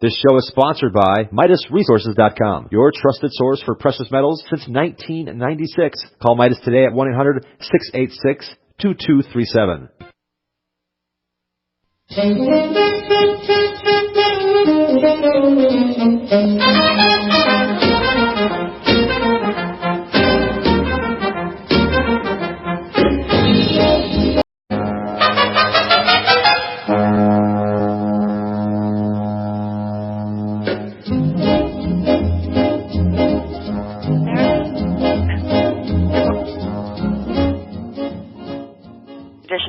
This show is sponsored by MidasResources.com, your trusted source for precious metals since 1996. Call Midas today at 1-800-686-2237.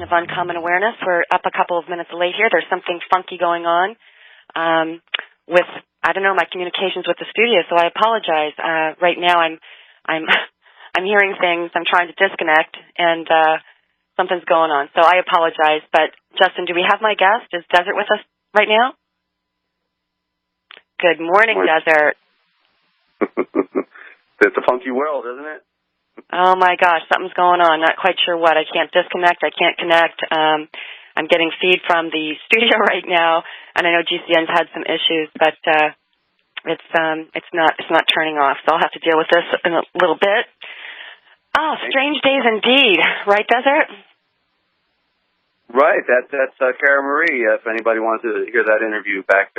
Of Uncommon Awareness. We're up a couple of minutes late here. There's something funky going on with, I don't know, my communications with the studio, so I apologize. Right now I'm hearing things. I'm trying to disconnect, and something's going on, so I apologize. But, Justin, do we have my guest? Is Desert with us right now? Good morning, Desert. It's a funky world, isn't it? Oh, my gosh, something's going on. Not quite sure what. I can't disconnect. I can't connect. I'm getting feed from the studio right now, and I know GCN's had some issues, but it's not turning off, so I'll have to deal with this in a little bit. Oh, strange days indeed. Right, Desert? Right. That's Cara Marie, if anybody wants to hear that interview back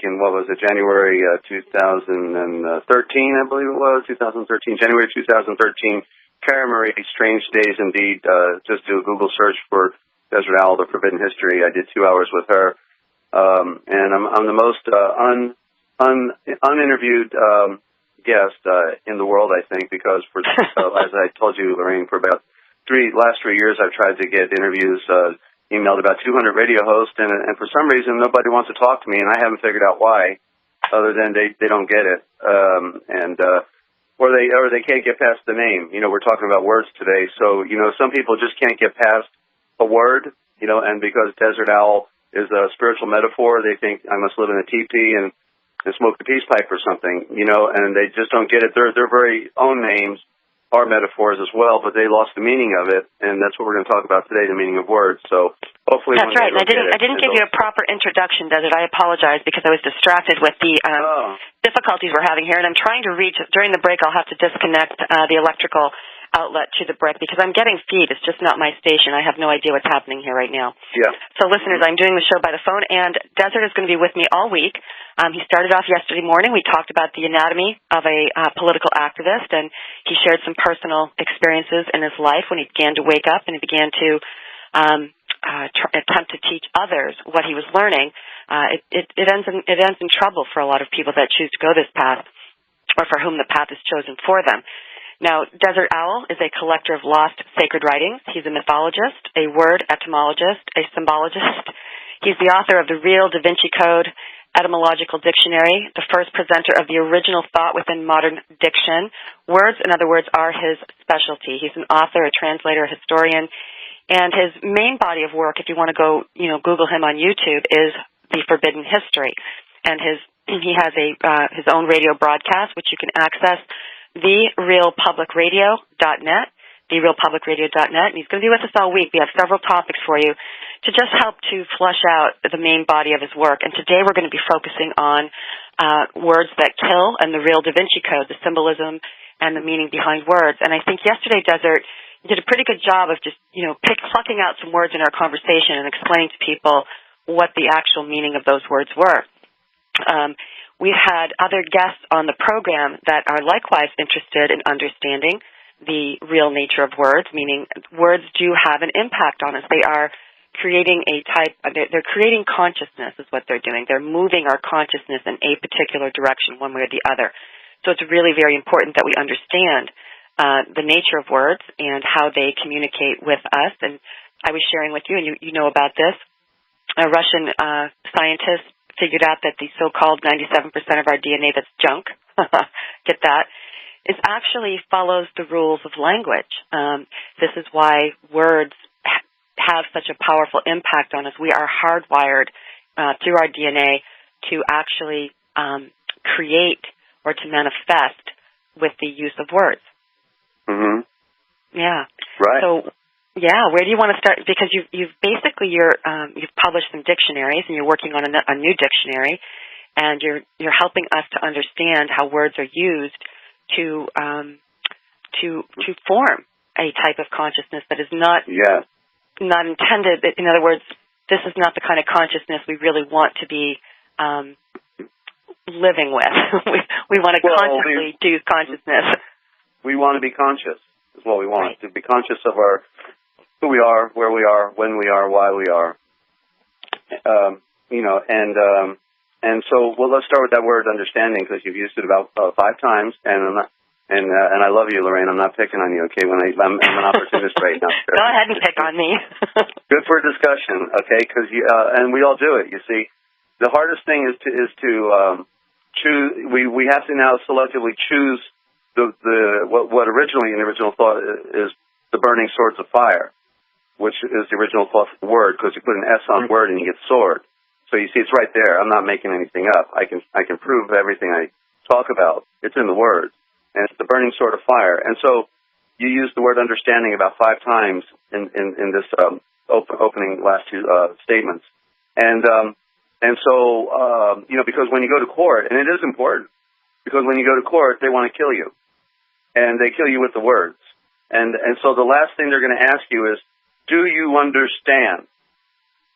in, what was it, January 2013, I believe it was, 2013, January 2013. Cara Marie, Strange Days Indeed. Just do a Google search for Desert Owl, The Forbidden History. I did 2 hours with her. And I'm the most uninterviewed guest in the world, I think, because for as I told you, Lorraine, for about last 3 years I've tried to get interviews emailed about 200 radio hosts, and for some reason nobody wants to talk to me, and I haven't figured out why, other than they don't get it, or they can't get past the name. You know, we're talking about words today, so some people just can't get past a word, and because Desert Owl is a spiritual metaphor, they think I must live in a teepee and smoke the peace pipe or something, and they just don't get it. Their very own names are metaphors as well, but they lost the meaning of it, and that's what we're going to talk about today, the meaning of words. So hopefully, that's right. And I didn't give you a proper introduction, Desert. I apologize because I was distracted with the difficulties we're having here, and I'm trying to reach during the break. I'll have to disconnect the electrical outlet to the brick because I'm getting feed. It's just not my station. I have no idea what's happening here right now. Yeah. So, listeners, I'm doing the show by the phone, and Desert is going to be with me all week. He started off yesterday morning. We talked about the anatomy of a political activist, and he shared some personal experiences in his life when he began to wake up and he began to attempt to teach others what he was learning. It ends in trouble for a lot of people that choose to go this path, or for whom the path is chosen for them. Now, Desert Owl is a collector of lost sacred writings. He's a mythologist, a word etymologist, a symbologist. He's the author of the Real daVinci Code, Etymological Dictionary, the first presenter of the original thought within modern diction. Words, in other words, are his specialty. He's an author, a translator, a historian, and his main body of work, if you want to go, Google him on YouTube, is The Forbidden History. And he has his own radio broadcast, which you can access, TheRealPublicRadio.net, TheRealPublicRadio.net, and he's going to be with us all week. We have several topics for you to just help to flush out the main body of his work. And today we're going to be focusing on words that kill and the Real daVinci Code, the symbolism and the meaning behind words. And I think yesterday, Desert, you did a pretty good job of just, plucking out some words in our conversation and explaining to people what the actual meaning of those words were. We've had other guests on the program that are likewise interested in understanding the real nature of words, meaning words do have an impact on us. They are creating they're creating consciousness is what they're doing. They're moving our consciousness in a particular direction, one way or the other. So it's really very important that we understand the nature of words and how they communicate with us. And I was sharing with you, and you know about this, a Russian scientist figured out that the so-called 97% of our DNA that's junk, get that, is actually follows the rules of language. This is why words have such a powerful impact on us. We are hardwired through our DNA to actually create or to manifest with the use of words. Mm-hmm. Yeah. Right. So, yeah, where do you want to start? Because you've published some dictionaries and you're working on a new dictionary, and you're helping us to understand how words are used to form a type of consciousness that is not intended. In other words, this is not the kind of consciousness we really want to be living with. we want to consciously do consciousness. We want to be conscious is what we want, right. to be conscious of who we are, where we are, when we are, why we are. And so let's start with that word understanding, because you've used it about 5 times, and I love you, Lorraine. I'm not picking on you, okay? I'm an opportunist right now. Go ahead and pick on me. Good for a discussion, okay? Because and we all do it. You see, the hardest thing is to choose. We have to now selectively choose what originally in the original thought is the burning swords of fire, which is the original thought for the word, because you put an S on word and you get sword. So you see, it's right there. I'm not making anything up. I can prove everything I talk about. It's in the words, and it's the burning sword of fire. And so you use the word understanding about 5 times in this opening last 2 statements. And so because when you go to court, and it is important, because when you go to court, they want to kill you, and they kill you with the words. And so the last thing they're going to ask you is, do you understand?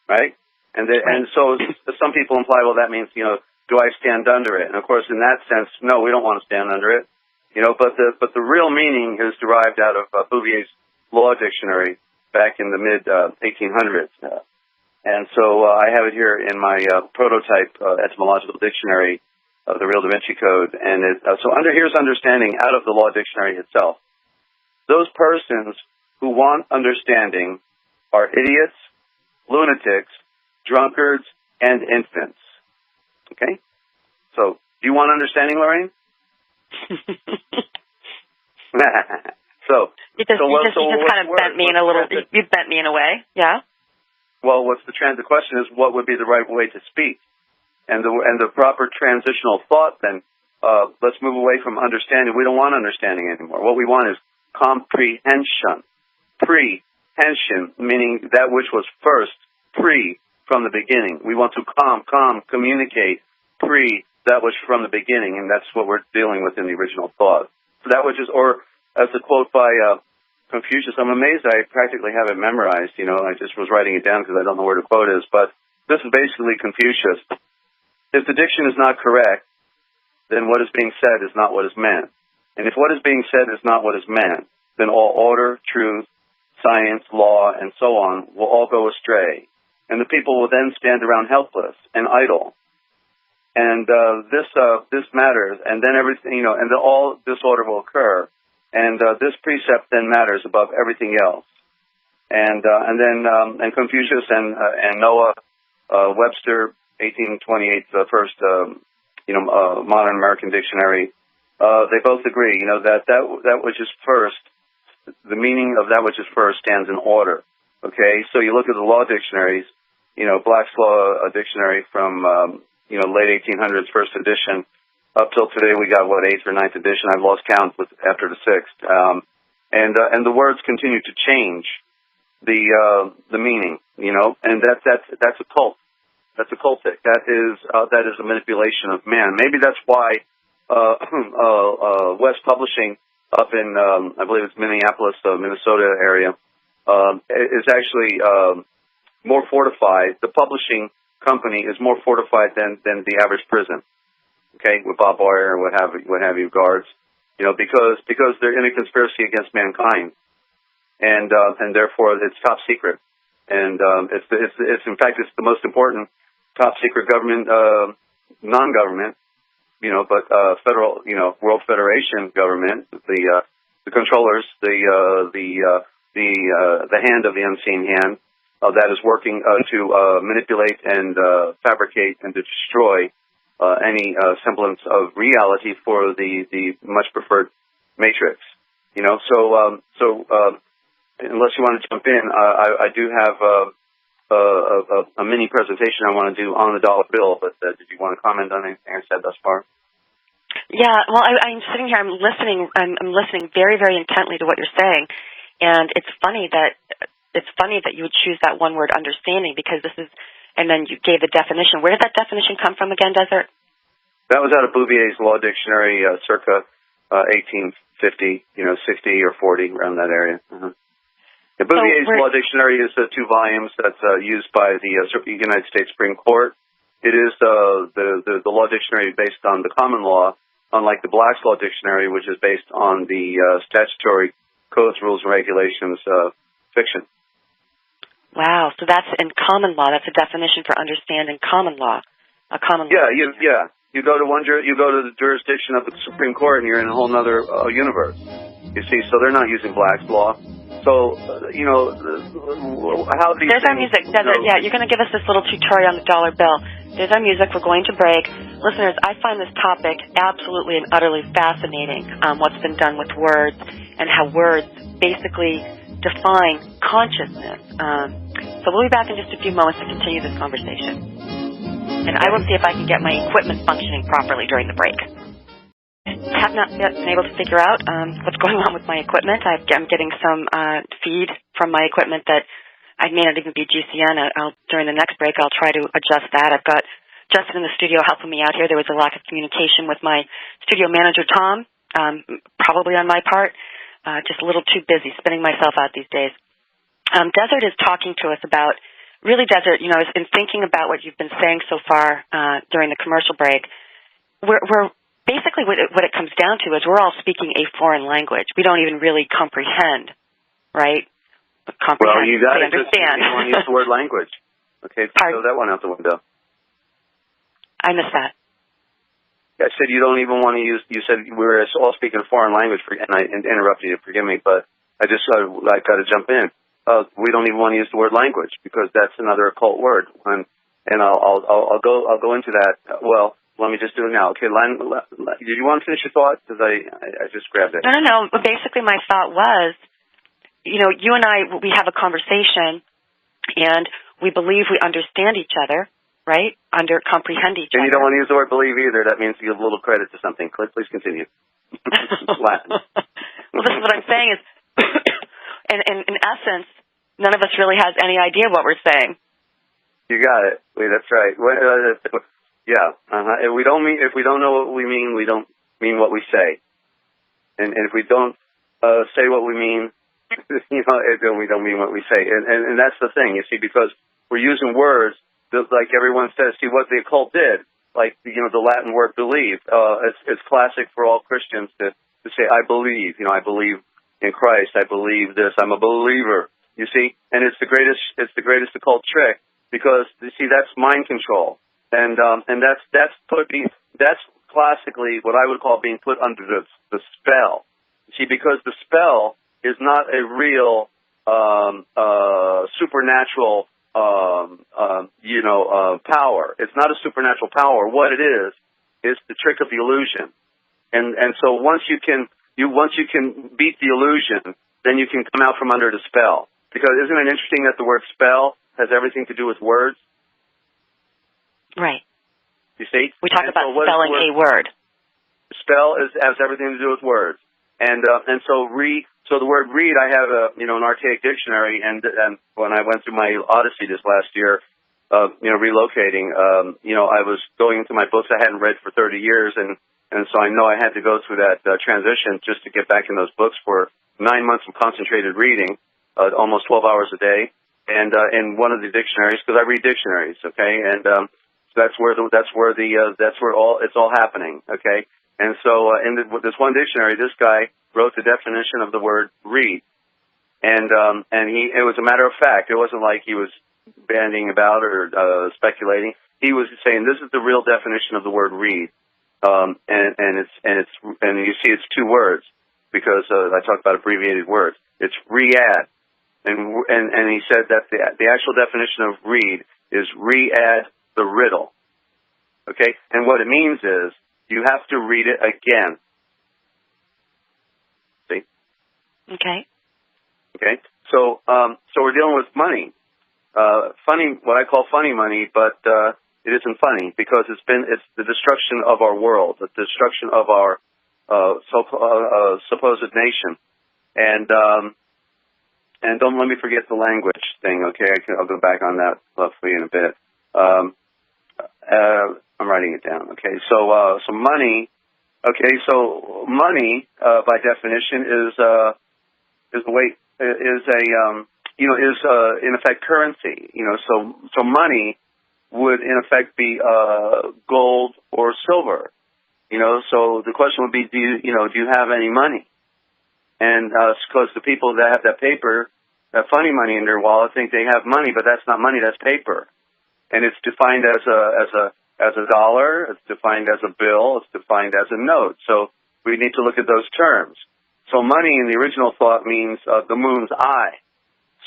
Right? And so some people imply, well, that means, do I stand under it? And of course, in that sense, no, we don't want to stand under it. But the real meaning is derived out of Bouvier's Law Dictionary back in the mid 1800s. And so I have it here in my prototype etymological dictionary of the real daVinci Code. And so here's understanding out of the Law Dictionary itself. Those persons who want understanding are idiots, lunatics, drunkards, and infants. Okay? So, do you want understanding, Lorraine? You just kind of bent me in a little. You bent me in a way, yeah. Well, the question is, what would be the right way to speak, and the proper transitional thought? Then, let's move away from understanding. We don't want understanding anymore. What we want is comprehension. Prehension, meaning that which was first, from the beginning. We want to communicate that which from the beginning, and that's what we're dealing with in the original thought. So that which is, or as the quote by Confucius, I'm amazed I practically have it memorized. I just was writing it down because I don't know where the quote is, but this is basically Confucius. If the diction is not correct, then what is being said is not what is meant. And if what is being said is not what is meant, then all order, truth, science, law, and so on will all go astray. And the people will then stand around helpless and idle. And this matters, and then everything, and all disorder will occur. And this precept then matters above everything else. And then Confucius and Noah Webster, 1828, the first modern American dictionary, they both agree, that which is first, the meaning of that which is first stands in order. Okay, so you look at the law dictionaries, Black's Law Dictionary from, late 1800s, first edition, up till today we got, 8th or 9th edition. I've lost count after the 6th. And the words continue to change the meaning, and that's a cult. That's a cultic. That is a manipulation of man. Maybe that's why, West Publishing up in, I believe it's Minneapolis, Minnesota area, is actually more fortified. The publishing company is more fortified than the average prison. Okay, with Bob Boyer or what have you guards, because they're in a conspiracy against mankind, and therefore it's top secret, and it's in fact it's the most important top secret government, non-government, but federal, World Federation government, the controllers, the hand of the unseen hand that is working to manipulate and fabricate and to destroy any semblance of reality for the much preferred matrix. So unless you want to jump in, I do have a mini presentation I want to do on the dollar bill, but did you want to comment on anything I said thus far? Yeah, well, I'm sitting here, I'm listening very, very intently to what you're saying, and it's funny that you would choose that one word, understanding, because this is, and then you gave the definition. Where did that definition come from again, Desert? That was out of Bouvier's Law Dictionary, circa 1850, 60 or 40, around that area. Mm-hmm. The Bouvier's Law Dictionary is 2 volumes that's used by the United States Supreme Court. It is the law dictionary based on the common law, unlike the Black's Law Dictionary, which is based on the statutory codes, rules, and regulations fiction. Wow, so that's in common law. That's a definition for understanding common law. A common law. Yeah. You go to the jurisdiction of the Supreme Court, and you're in a whole other universe. You see, so they're not using Black's law. So how do you? There's our music. Yeah, you're going to give us this little tutorial on the dollar bill. There's our music. We're going to break. Listeners, I find this topic absolutely and utterly fascinating. What's been done with words and how words basically define consciousness. So we'll be back in just a few moments to continue this conversation. And I will see if I can get my equipment functioning properly during the break. Have not yet been able to figure out what's going on with my equipment. I'm getting some feed from my equipment that I may not even be GCN. During the next break, I'll try to adjust that. I've got Justin in the studio helping me out here. There was a lack of communication with my studio manager, Tom, probably on my part. Just a little too busy spinning myself out these days. Desert is talking to us about, really, Desert, in thinking about what you've been saying so far during the commercial break, we're basically what it comes down to is we're all speaking a foreign language. We don't even really comprehend, right? Well, you got to understand. You want to use the word language. Okay, throw that one out the window. I missed that. I said you don't even want to use. You said we were all speaking a foreign language, and I interrupted you. Forgive me, but I got to jump in. We don't even want to use the word language because that's another occult word, and I'll go into that. Well, let me just do it now. Okay, did you want to finish your thought? Because I just grabbed it. No. But basically, my thought was, you and I, we have a conversation, and we believe we understand each other, right? Comprehend each other. And you don't want to use the word believe either. That means you give a little credit to something. Please continue. Latin. Well, this is what I'm saying is, in essence, none of us really has any idea what we're saying. You got it. That's right. Yeah. If we don't know what we mean, we don't mean what we say. And if we don't say what we mean, then we don't mean what we say. And that's the thing, you see, because we're using words that, like everyone says. See what the occult did, like the Latin word believe. It's classic for all Christians to say I believe. I believe in Christ. I believe this. I'm a believer. You see, and it's the greatest occult trick because you see that's mind control. And that's classically what I would call being put under the spell. See, because the spell is not a real supernatural power. It's not a supernatural power. What it is the trick of the illusion. And so once you can beat the illusion, then you can come out from under the spell. Because isn't it interesting that the word spell has everything to do with words? Right. You see? We talk about spelling a word. Spell has everything to do with words. And so the word read, I have an archaic dictionary, and when I went through my odyssey this last year, relocating, I was going into my books I hadn't read for 30 years, and so I know I had to go through that transition just to get back in those books for 9 months of concentrated reading, almost 12 hours a day, and in one of the dictionaries, because I read dictionaries, okay, and that's where it's all happening, okay. And so in this one dictionary, this guy wrote the definition of the word read, and it was a matter of fact. It wasn't like he was bandying about or speculating. He was saying this is the real definition of the word read, and you see it's 2 words because I talked about abbreviated words. It's re-add, and he said that the actual definition of read is re-add the riddle, okay? And what it means is you have to read it again. See? Okay. Okay. So we're dealing with money. Funny, what I call funny money, but it isn't funny because it's the destruction of our world, the destruction of our supposed nation, and don't let me forget the language thing. Okay, I'll go back on that for you in a bit. I'm writing it down. Okay, so money. Okay, so money by definition is a in effect currency. So money would in effect be gold or silver. So the question would be, do you have any money? And because the people that have that paper, that funny money in their wallet, think they have money, but that's not money, that's paper. And it's defined as a dollar, it's defined as a bill, it's defined as a note. So we need to look at those terms. So money in the original thought means the moon's eye.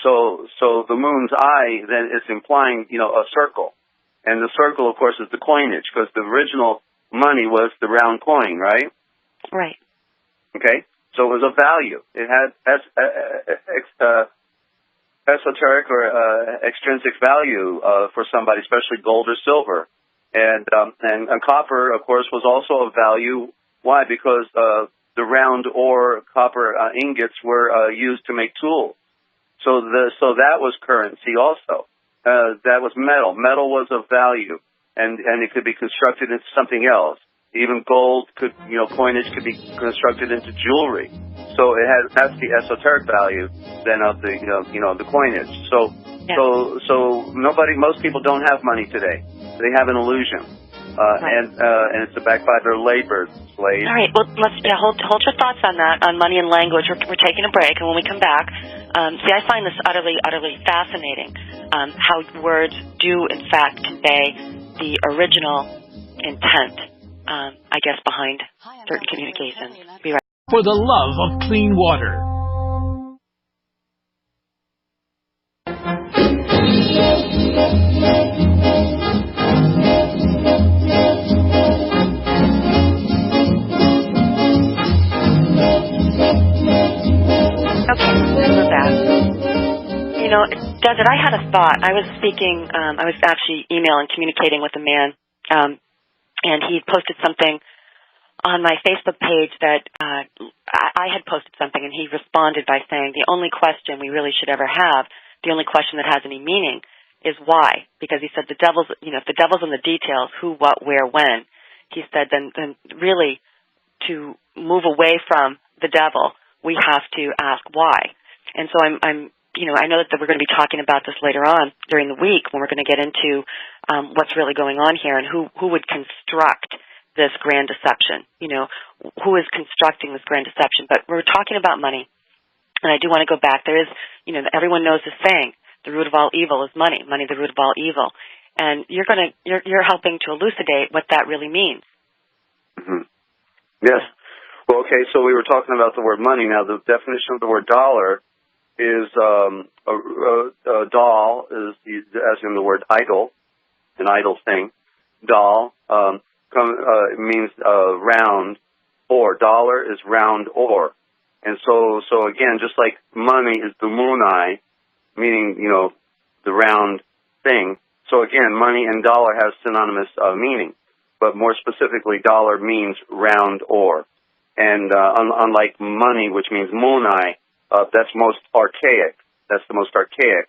So the moon's eye then is implying, a circle. And the circle, of course, is the coinage, because the original money was the round coin, right? Right. Okay? So it was a value. It had esoteric or extrinsic value for somebody, especially gold or silver. And copper, of course, was also of value. Why? Because the round ore copper ingots were used to make tools. So that was currency also. That was metal. Metal was of value, and it could be constructed into something else. Even gold could, coinage could be constructed into jewelry. So that's the esoteric value then of the, the coinage. So most people don't have money today. They have an illusion. Right. And it's backed by their labor slaves. All right. Well, let's hold your thoughts on that, on money and language. We're taking a break, and when we come back, I find this utterly fascinating. How words do in fact convey the original intent, I guess, behind certain communications. Be right. For the love of clean water. Okay, we're back. Desert, I had a thought. I was speaking, I was actually communicating with a man, and he posted something on my Facebook page that I had posted something, and he responded by saying the only question we really should ever have, the only question that has any meaning, is why. Because he said if the devil's in the details, who, what, where, when, he said then really to move away from the devil, we have to ask why. And so I know that we're going to be talking about this later on during the week when we're going to get into what's really going on here and who would construct this grand deception. Who is constructing this grand deception? But we're talking about money, and I do want to go back. There is, everyone knows this saying: the root of all evil is money. Money, the root of all evil. And you're helping to elucidate what that really means. Mm-hmm. Yes. Well, okay. So we were talking about the word money. Now, the definition of the word dollar is a doll, is as in the word idol, an idol thing. Doll means round ore. Dollar is round ore. And so again, just like money is the moon eye, meaning, the round thing. So again, money and dollar have synonymous meaning. But more specifically, dollar means round ore. And unlike money, which means moon eye, that's most archaic. That's the most archaic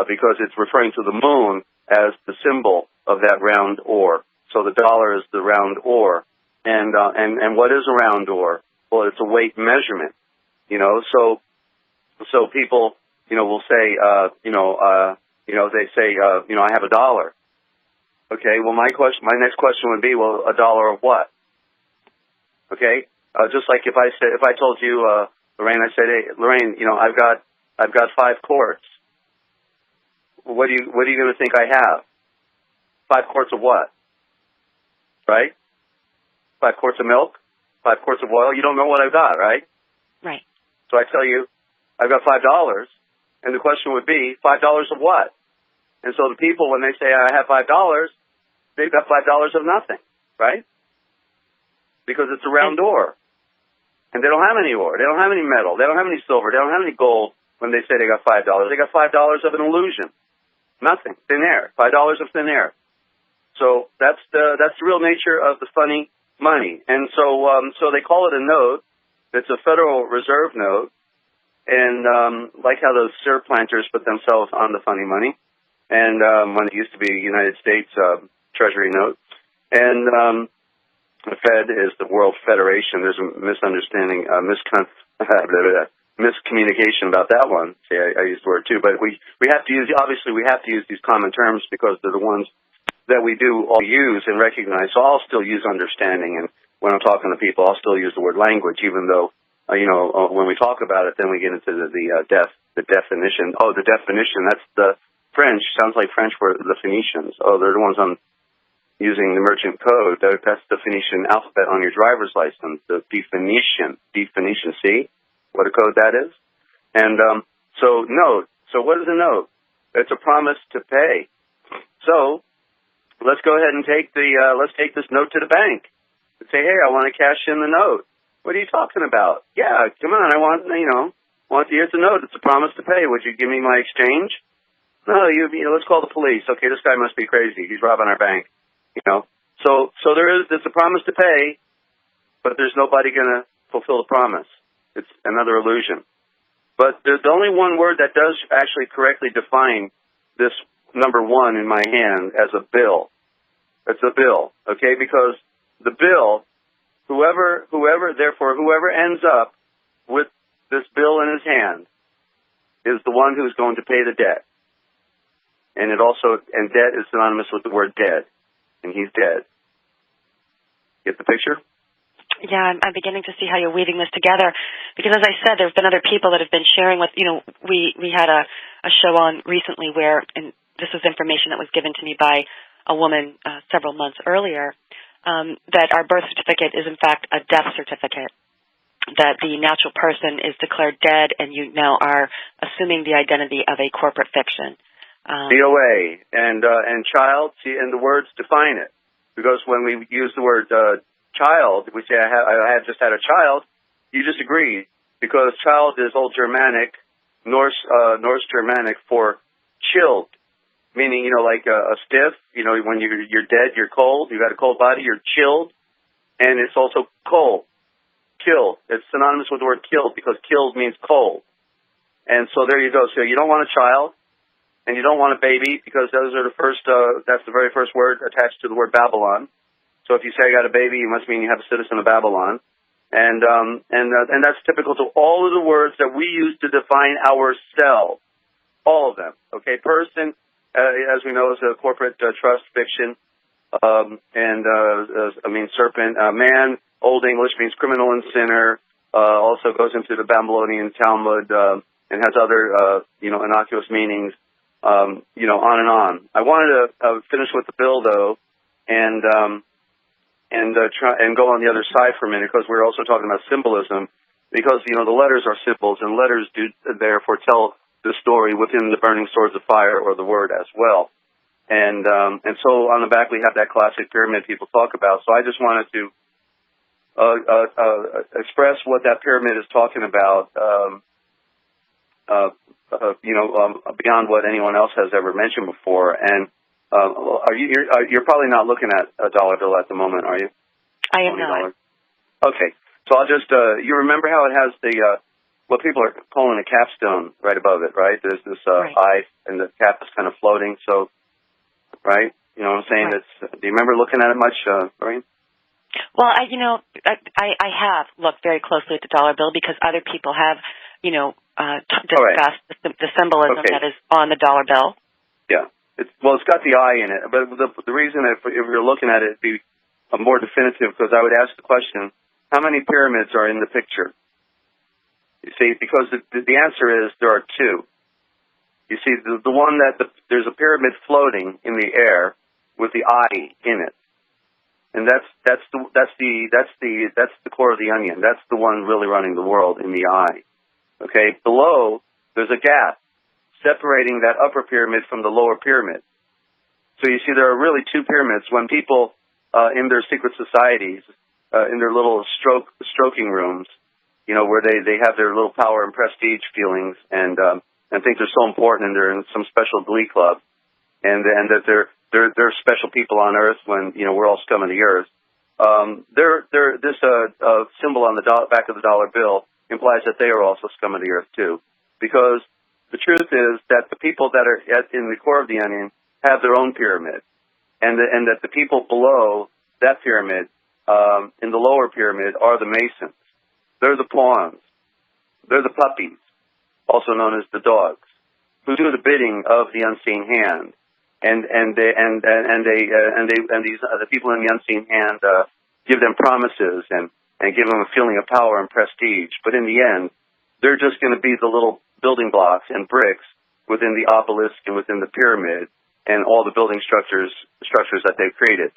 because it's referring to the moon as the symbol of that round ore. So the dollar is the round ore. And what is a round ore? Well, it's a weight measurement. So people, will say, they say, I have $1. Okay. Well, my next question would be, well, $1 of what? Okay. Just like if I told you, Lorraine, I said, hey, Lorraine, I've got 5 quarts. What are you going to think I have? 5 quarts of what? Right? 5 quarts of milk? 5 quarts of oil? You don't know what I've got, right? Right. So I tell you, I've got $5, and the question would be, $5 of what? And so the people, when they say I have $5, they've got $5 of nothing, right? Because it's a round ore. And they don't have any ore. They don't have any metal. They don't have any silver. They don't have any gold when they say they got $5. They got $5 of an illusion. Nothing. Thin air. $5 of thin air. So that's the real nature of the funny money. And so they call it a note. It's a Federal Reserve note. And like how those syrup planters put themselves on the funny money. And when it used to be a United States Treasury note. And the Fed is the World Federation. There's a misunderstanding, miscommunication about that one. See, I used the word too, but we have to use, obviously we have to use these common terms because they're the ones that we do all use and recognize. So I'll still use understanding, and when I'm talking to people, I'll still use the word language, even though, when we talk about it, then we get into the definition. Oh, the definition, that's the French. Sounds like French for the Phoenicians. Oh, they're the ones on using the merchant code. That's the Phoenician alphabet on your driver's license, the definition. See what a code that is? And so note. So what is a note? It's a promise to pay. So let's go ahead and take let's take this note to the bank and say, hey, I want to cash in the note. What are you talking about? Yeah, come on, I want, here's the note. It's a promise to pay. Would you give me my exchange? No, let's call the police. Okay, this guy must be crazy. He's robbing our bank. So it's a promise to pay, but there's nobody going to fulfill the promise. It's another illusion. But there's only one word that does actually correctly define this number one in my hand as a bill. It's a bill, okay? Because the bill, whoever ends up with this bill in his hand is the one who's going to pay the debt. And debt is synonymous with the word dead. And he's dead. Get the picture? Yeah, I'm beginning to see how you're weaving this together. Because as I said, there have been other people that have been sharing with, we had a show on recently where, and this was information that was given to me by a woman several months earlier, that our birth certificate is in fact a death certificate, that the natural person is declared dead and you now are assuming the identity of a corporate fiction. DOA and child, see, and the words define it. Because when we use the word child, we say I have just had a child, you just agree. Because child is Old Germanic, Norse Germanic for chilled, meaning, like a stiff, when you're dead, you're cold, you got a cold body, you're chilled, and it's also cold, killed. It's synonymous with the word killed because killed means cold. And so there you go. So you don't want a child. And you don't want a baby because those are that's the very first word attached to the word Babylon. So if you say I got a baby, you must mean you have a citizen of Babylon. And that's typical to all of the words that we use to define ourselves. All of them. Okay, person, as we know, is a corporate trust fiction. Serpent. Man, Old English means criminal and sinner. Also goes into the Babylonian Talmud and has other, innocuous meanings. On and on. I wanted to finish with the bill though, and try and go on the other side for a minute because we're also talking about symbolism. Because the letters are symbols, and letters do therefore tell the story within the burning swords of fire or the word as well. And so on the back we have that classic pyramid people talk about. So I just wanted to express what that pyramid is talking about. Beyond what anyone else has ever mentioned before. And you're probably not looking at a dollar bill at the moment, are you? I am not. Okay, so I'll just you remember how it has the what people are calling a capstone right above it, right? There's this right. eye, and the cap is kind of floating. So, right? You know what I'm saying? Right. Do you remember looking at it much, Lorraine? Well, I have looked very closely at the dollar bill because other people have, discussed the symbolism that is on the dollar bill. Yeah. It's got the eye in it. But the reason if you're looking at it, it'd be more definitive because I would ask the question, how many pyramids are in the picture? You see, because the answer is there are two. You see, the one there's a pyramid floating in the air with the eye in it. And that's the core of the onion. That's the one really running the world in the eye. Okay, below there's a gap separating that upper pyramid from the lower pyramid. So you see, there are really two pyramids. When people in their secret societies, in their little stroking rooms, where they have their little power and prestige feelings and think they're so important and they're in some special glee club, and that they're special people on Earth when we're all scum of the earth. This symbol on the back of the dollar bill implies that they are also scum of the earth too, because the truth is that the people that are in the core of the onion have their own pyramid, and that the people below that pyramid, in the lower pyramid, are the Masons. They're the pawns. They're the puppies, also known as the dogs, who do the bidding of the unseen hand. And the people in the unseen hand give them promises and give them a feeling of power and prestige. But in the end, they're just going to be the little building blocks and bricks within the obelisk and within the pyramid and all the building structures that they've created.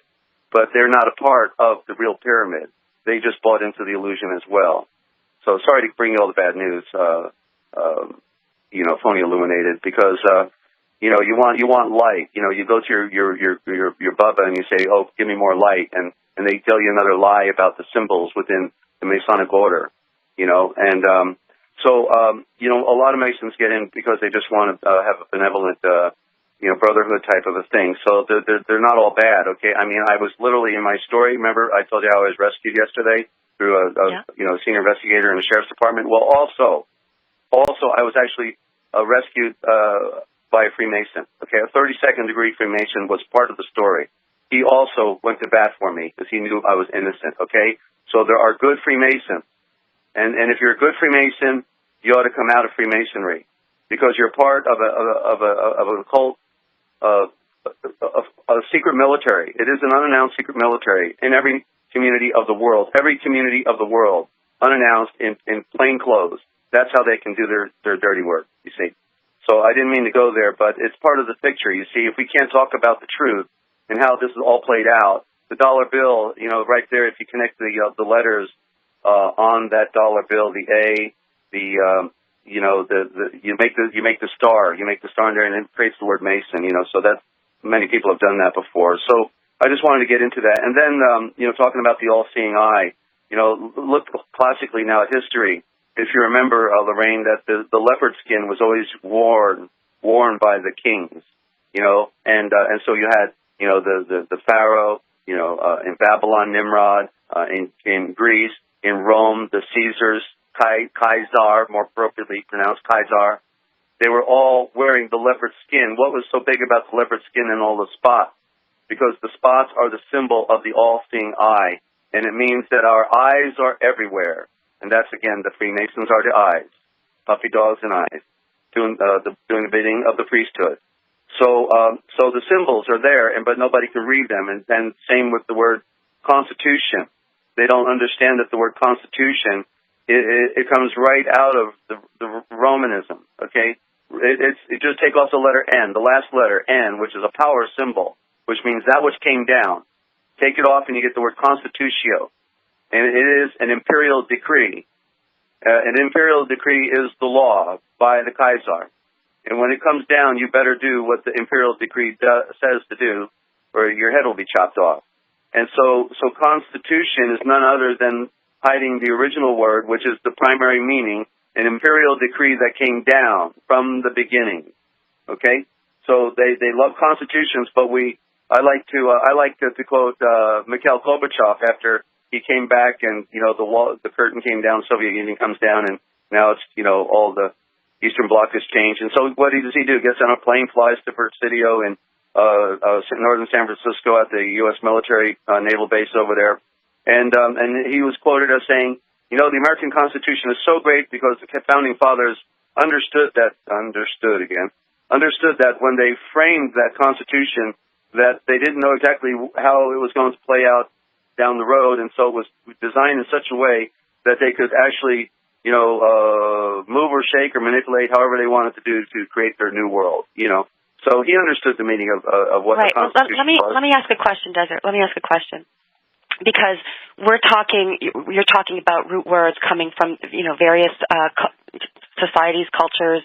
But they're not a part of the real pyramid. They just bought into the illusion as well. So sorry to bring you all the bad news, phony illuminated, because you want light. You go to your Bubba and you say, oh, give me more light, and they tell you another lie about the symbols within the Masonic order, So a lot of Masons get in because they just want to have a benevolent, brotherhood type of a thing. So they're not all bad, okay? I mean, I was literally in my story. Remember, I told you how I was rescued yesterday through a senior investigator in the sheriff's department. Well, also, I was actually rescued by a Freemason. Okay, a 32nd degree Freemason was part of the story. He also went to bat for me because he knew I was innocent. Okay, so there are good Freemasons, and if you're a good Freemason, you ought to come out of Freemasonry because you're part of a cult, a secret military. It is an unannounced secret military in every community of the world. Every community of the world, unannounced, in plain clothes. That's how they can do their dirty work, you see. So I didn't mean to go there, but it's part of the picture. You see, if we can't talk about the truth and how this is all played out, the dollar bill, right there, if you connect the letters on that dollar bill, the A, you make the star in there, and it creates the word Mason. So that many people have done that before. So I just wanted to get into that, and then talking about the all-seeing eye. Look classically now at history. If you remember, Lorraine, that the leopard skin was always worn by the kings, and so you had, the Pharaoh, in Babylon, Nimrod, in Greece, in Rome, the Caesars, Caesar, more appropriately pronounced Caesar. They were all wearing the leopard skin. What was so big about the leopard skin and all the spots? Because the spots are the symbol of the all-seeing eye, and it means that our eyes are everywhere. And that's, again, the Freemasons are the eyes, puppy dogs and eyes, doing the bidding of the priesthood. So the symbols are there, but nobody can read them. And same with the word Constitution. They don't understand that the word Constitution, it comes right out of the Romanism. Okay, it just take off the letter N, the last letter N, which is a power symbol, which means that which came down. Take it off, and you get the word Constitutio. And it is an imperial decree. An imperial decree is the law by the Kaiser. And when it comes down, you better do what the imperial decree says to do, or your head will be chopped off. And so Constitution is none other than hiding the original word, which is the primary meaning, an imperial decree that came down from the beginning. Okay? So they love constitutions, but I like to quote Mikhail Gorbachev after he came back, and the curtain came down, Soviet Union comes down, and now it's all the Eastern Bloc has changed. And so what does he do? Gets on a plane, flies to Presidio in northern San Francisco at the U.S. military naval base over there, and he was quoted as saying, the American Constitution is so great because the founding fathers understood that when they framed that Constitution, that they didn't know exactly how it was going to play out down the road, and so it was designed in such a way that they could actually, move or shake or manipulate however they wanted to do to create their new world, So he understood the meaning of what the Constitution was. Let me ask a question, Desert. Let me ask a question. Because you're talking about root words coming from, various societies, cultures,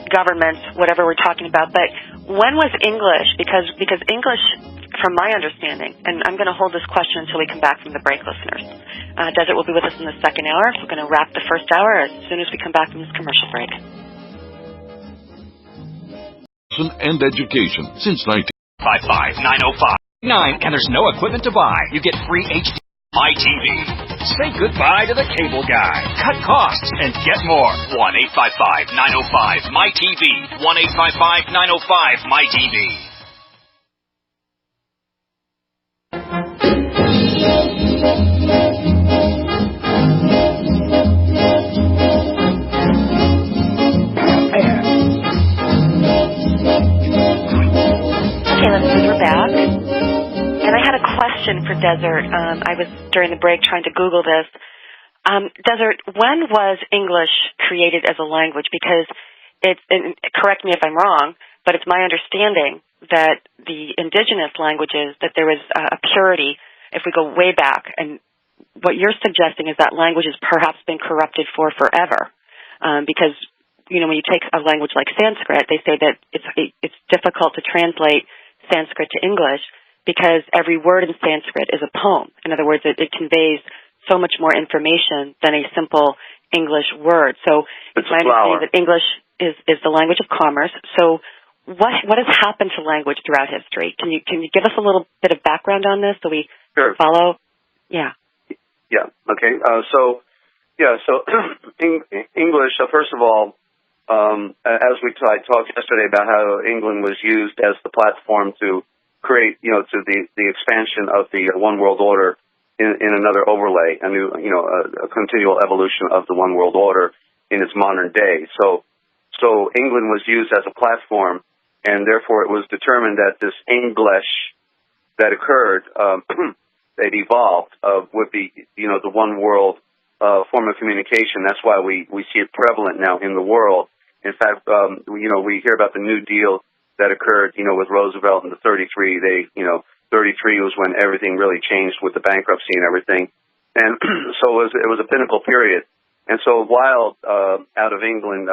governments, whatever we're talking about. But when was English? Because English, from my understanding, and I'm going to hold this question until we come back from the break, listeners. Desert will be with us in the second hour. We're going to wrap the first hour as soon as we come back from this commercial break. And education since 55905. And there's no equipment to buy. You get free HD My TV. Say goodbye to the cable guy. Cut costs and get more. 1-855-905-MY-TV. 1-855-905-MY-TV. listeners, we're back. And I had a question for Desert. I was, during the break, trying to Google this. Desert, when was English created as a language? Because and correct me if I'm wrong, but it's my understanding that the indigenous languages, that there was a purity if we go way back. And what you're suggesting is that language has perhaps been corrupted for forever. Because, you know, when you take a language like Sanskrit, they say that it's difficult to translate Sanskrit to English because every word in Sanskrit is a poem. In other words, it conveys so much more information than a simple English word. So it's my understanding that English is the language of commerce. So what has happened to language throughout history? Can you give us a little bit of background on this so we follow? Yeah. Yeah. Okay. So English. First of all, as I talked yesterday about how England was used as the platform to create, to the expansion of the one world order in another overlay, a continual evolution of the one world order in its modern day. So England was used as a platform, and therefore it was determined that this English that occurred, that evolved, would be, the one world form of communication. That's why we see it prevalent now in the world. In fact, we hear about the New Deal that occurred, with Roosevelt in the 33. 33 was when everything really changed with the bankruptcy and everything. And so it was a pinnacle period. And so Wilde, out of England,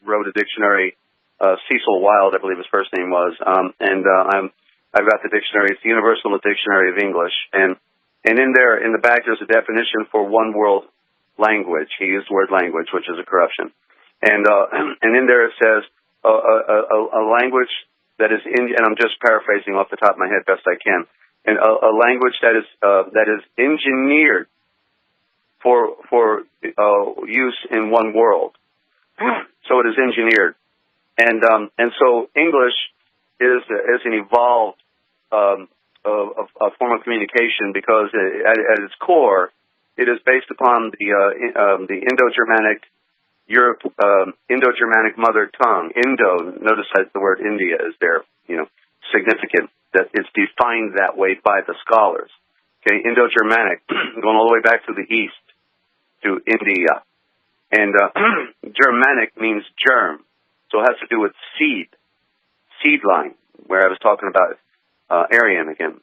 wrote a dictionary, Cecil Wilde, I believe his first name was, I've got the dictionary. It's the Universal Dictionary of English. And in there, in the back, there's a definition for one world language. He used the word language, which is a corruption. And in there it says a language that is and I'm just paraphrasing off the top of my head best I can, and a language that is engineered for use in one world. So it is engineered, and so English is an evolved a form of communication because at its core it is based upon the Indo-Germanic Indo-Germanic mother tongue. Notice that the word India is there, significant, that it's defined that way by the scholars. Okay, Indo-Germanic, going all the way back to the east, to India. And Germanic means germ, so it has to do with seed line, where I was talking about Aryan again.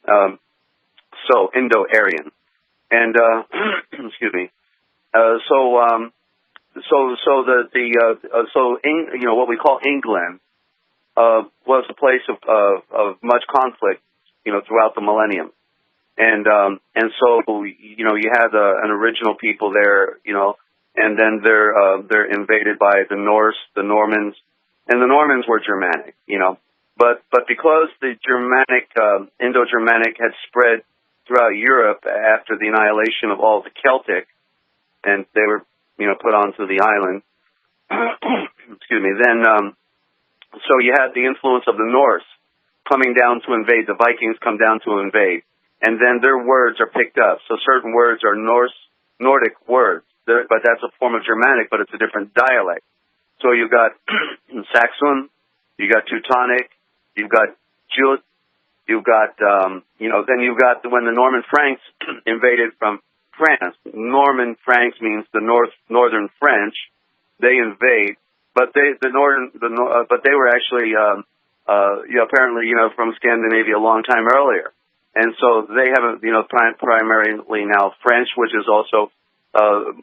So Indo-Aryan. And, excuse me. What we call England was a place of much conflict, throughout the millennium, and so you had an original people there, and then they're invaded by the Norse, the Normans, and the Normans were Germanic, but because the Germanic Indo-Germanic had spread throughout Europe after the annihilation of all the Celtic, and they were put onto the island. Excuse me. Then, so you had the influence of the Norse coming down to invade. The Vikings come down to invade, and then their words are picked up. So certain words are Nordic words, but that's a form of Germanic, but it's a different dialect. So you've got Saxon, you got Teutonic, you've got Jute, you've got then you've got when the Norman Franks invaded from France. Norman Franks means the northern French. They invade, but they were actually apparently from Scandinavia a long time earlier, and so they have primarily now French, which is also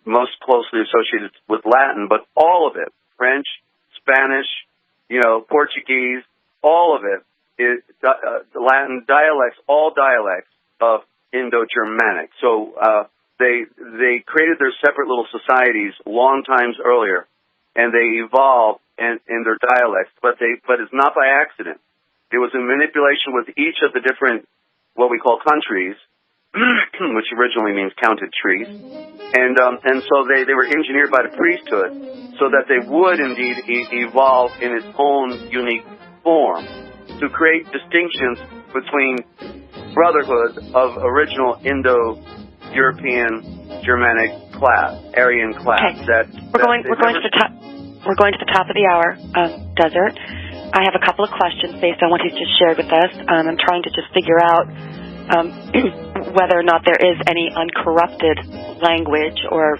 most closely associated with Latin, but all of it, French, Spanish, Portuguese, all of it is Latin dialects, all dialects of Indo-Germanic. So they created their separate little societies long times earlier, and they evolved in their dialects. But it's not by accident. It was a manipulation with each of the different what we call countries, which originally means counted trees, and so they were engineered by the priesthood so that they would indeed evolve in its own unique form to create distinctions between brotherhood of original Indo-European Germanic class, Aryan class. Okay. We're going to the top of the hour, Desert. I have a couple of questions based on what he's just shared with us. I'm trying to just figure out whether or not there is any uncorrupted language or